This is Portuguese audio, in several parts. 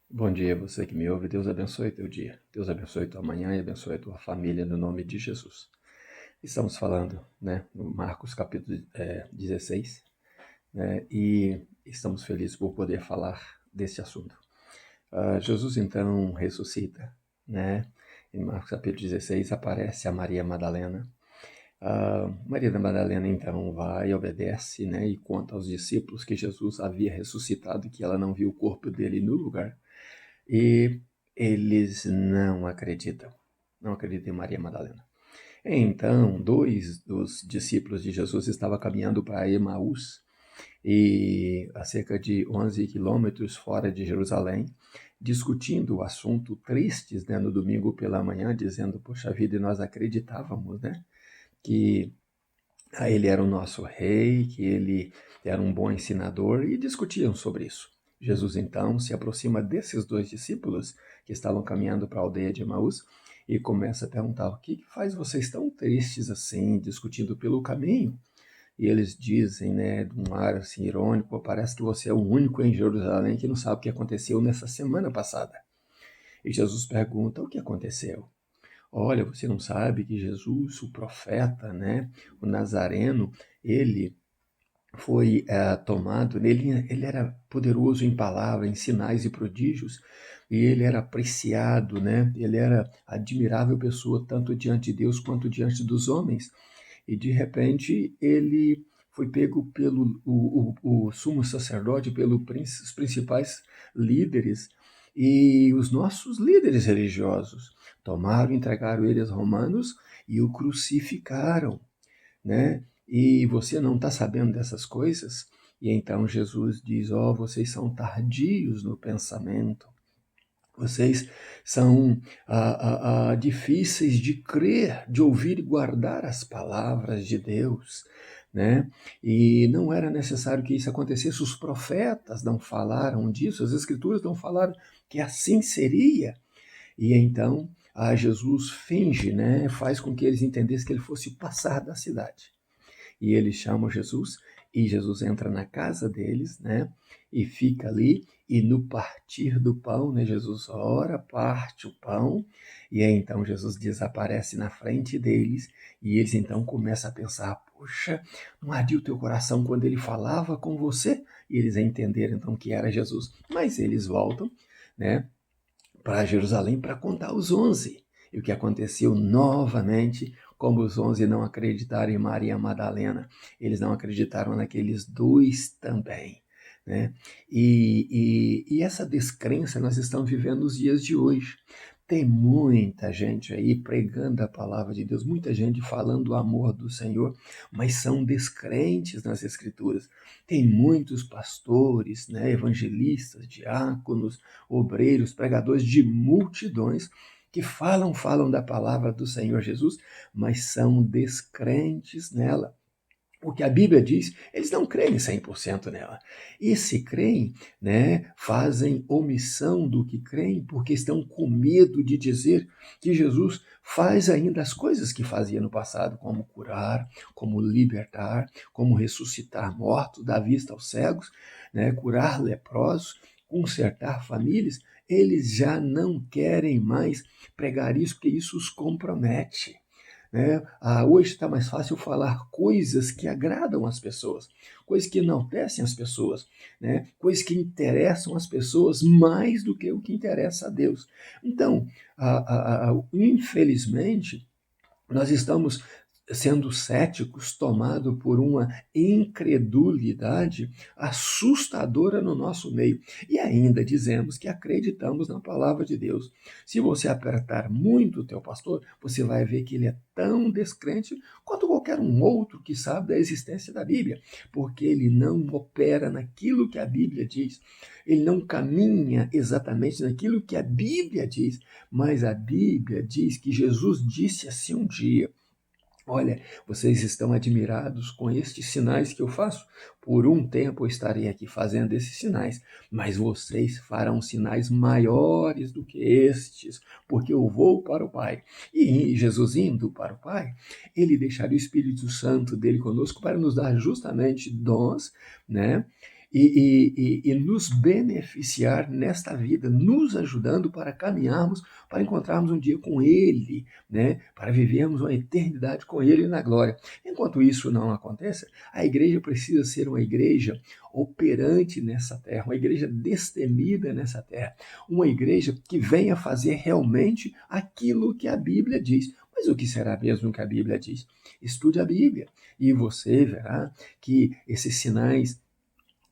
Bom dia, você que me ouve. Deus abençoe teu dia. Deus abençoe tua manhã e abençoe a tua família no nome de Jesus. Estamos falando, no Marcos capítulo 16, e estamos felizes por poder falar desse assunto. Jesus então ressuscita, né? Em Marcos capítulo 16 aparece a Maria Madalena. Maria da Madalena então vai, obedece, e conta aos discípulos que Jesus havia ressuscitado e que ela não viu o corpo dele no lugar. E eles não acreditam em Maria Madalena. Então, dois dos discípulos de Jesus estavam caminhando para Emaús, e a cerca de 11 quilômetros fora de Jerusalém, discutindo o assunto, tristes, no domingo pela manhã, dizendo, poxa vida, e nós acreditávamos, que ele era o nosso rei, que ele era um bom ensinador, e discutiam sobre isso. Jesus então se aproxima desses dois discípulos que estavam caminhando para a aldeia de Emaús e começa a perguntar: o que faz vocês tão tristes assim, discutindo pelo caminho? E eles dizem, de um ar assim irônico: parece que você é o único em Jerusalém que não sabe o que aconteceu nessa semana passada. E Jesus pergunta: o que aconteceu? Olha, você não sabe que Jesus, o profeta, o Nazareno, ele foi tomado, ele era poderoso em palavras, em sinais e prodígios, e ele era apreciado, ele era admirável pessoa, tanto diante de Deus quanto diante dos homens, e de repente ele foi pego pelo o sumo sacerdote, os principais líderes, e os nossos líderes religiosos tomaram, entregaram ele aos romanos e o crucificaram, E você não está sabendo dessas coisas? E então Jesus diz: vocês são tardios no pensamento, vocês são difíceis de crer, de ouvir e guardar as palavras de Deus, E não era necessário que isso acontecesse, os profetas não falaram disso, as escrituras não falaram que assim seria. E então Jesus finge, faz com que eles entendessem que ele fosse passar da cidade. E eles chamam Jesus, e Jesus entra na casa deles, e fica ali, e no partir do pão, Jesus ora, parte o pão, e aí então Jesus desaparece na frente deles, e eles então começam a pensar: poxa, não ardia o teu coração quando ele falava com você? E eles entenderam então que era Jesus. Mas eles voltam, para Jerusalém para contar os 11. E o que aconteceu novamente, como os 11 não acreditaram em Maria Madalena, eles não acreditaram naqueles dois também. E essa descrença nós estamos vivendo nos dias de hoje. Tem muita gente aí pregando a palavra de Deus, muita gente falando o amor do Senhor, mas são descrentes nas Escrituras. Tem muitos pastores, evangelistas, diáconos, obreiros, pregadores de multidões que falam da palavra do Senhor Jesus, mas são descrentes nela. O que a Bíblia diz, eles não creem 100% nela. E se creem, fazem omissão do que creem, porque estão com medo de dizer que Jesus faz ainda as coisas que fazia no passado, como curar, como libertar, como ressuscitar mortos, dar vista aos cegos, curar leprosos, consertar famílias. Eles já não querem mais pregar isso, porque isso os compromete. Hoje está mais fácil falar coisas que agradam as pessoas, coisas que enaltecem as pessoas, coisas que interessam as pessoas mais do que o que interessa a Deus. Então, infelizmente, nós estamos sendo céticos, tomado por uma incredulidade assustadora no nosso meio. E ainda dizemos que acreditamos na palavra de Deus. Se você apertar muito o teu pastor, você vai ver que ele é tão descrente quanto qualquer um outro que sabe da existência da Bíblia, porque ele não opera naquilo que a Bíblia diz. Ele não caminha exatamente naquilo que a Bíblia diz, mas a Bíblia diz que Jesus disse assim um dia: olha, vocês estão admirados com estes sinais que eu faço? Por um tempo eu estarei aqui fazendo esses sinais, mas vocês farão sinais maiores do que estes, porque eu vou para o Pai. E Jesus indo para o Pai, ele deixaria o Espírito Santo dele conosco para nos dar justamente dons, né? e nos beneficiar nesta vida, nos ajudando para caminharmos, para encontrarmos um dia com Ele, né? Para vivermos uma eternidade com Ele na glória. Enquanto isso não acontece, a igreja precisa ser uma igreja operante nessa terra, uma igreja destemida nessa terra, uma igreja que venha fazer realmente aquilo que a Bíblia diz. Mas o que será mesmo que a Bíblia diz? Estude a Bíblia e você verá que esses sinais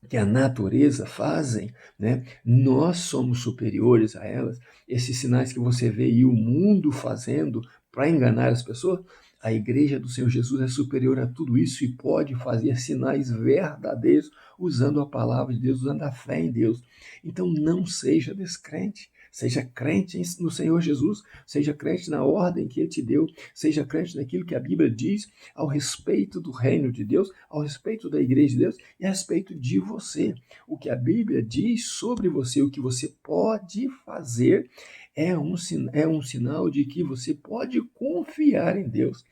que a natureza fazem, né? Nós somos superiores a elas. Esses sinais que você vê e o mundo fazendo para enganar as pessoas, a igreja do Senhor Jesus é superior a tudo isso e pode fazer sinais verdadeiros usando a palavra de Deus, usando a fé em Deus. Então não seja descrente. Seja crente no Senhor Jesus, seja crente na ordem que Ele te deu, seja crente naquilo que a Bíblia diz ao respeito do reino de Deus, ao respeito da igreja de Deus e a respeito de você. O que a Bíblia diz sobre você, o que você pode fazer, é um sinal de que você pode confiar em Deus.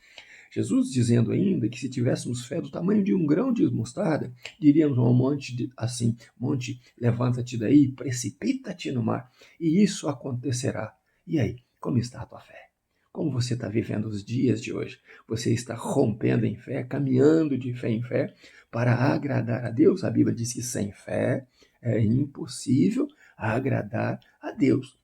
Jesus dizendo ainda que se tivéssemos fé do tamanho de um grão de mostarda, diríamos ao monte assim, monte, levanta-te daí, precipita-te no mar, e isso acontecerá. E aí, como está a tua fé? Como você está vivendo os dias de hoje? Você está rompendo em fé, caminhando de fé em fé para agradar a Deus? A Bíblia diz que sem fé é impossível agradar a Deus.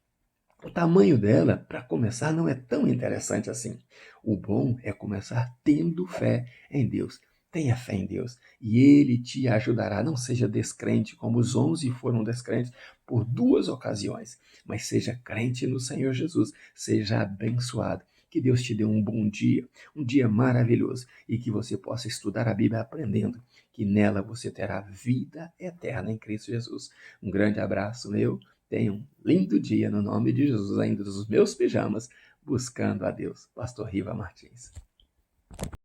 O tamanho dela, para começar, não é tão interessante assim. O bom é começar tendo fé em Deus. Tenha fé em Deus e Ele te ajudará. Não seja descrente como os 11 foram descrentes por 2 ocasiões, mas seja crente no Senhor Jesus. Seja abençoado. Que Deus te dê um dia maravilhoso e que você possa estudar a Bíblia aprendendo que nela você terá vida eterna em Cristo Jesus. Um grande abraço meu. Tenha um lindo dia no nome de Jesus, ainda dos meus pijamas, buscando a Deus. Pastor Riva Martins.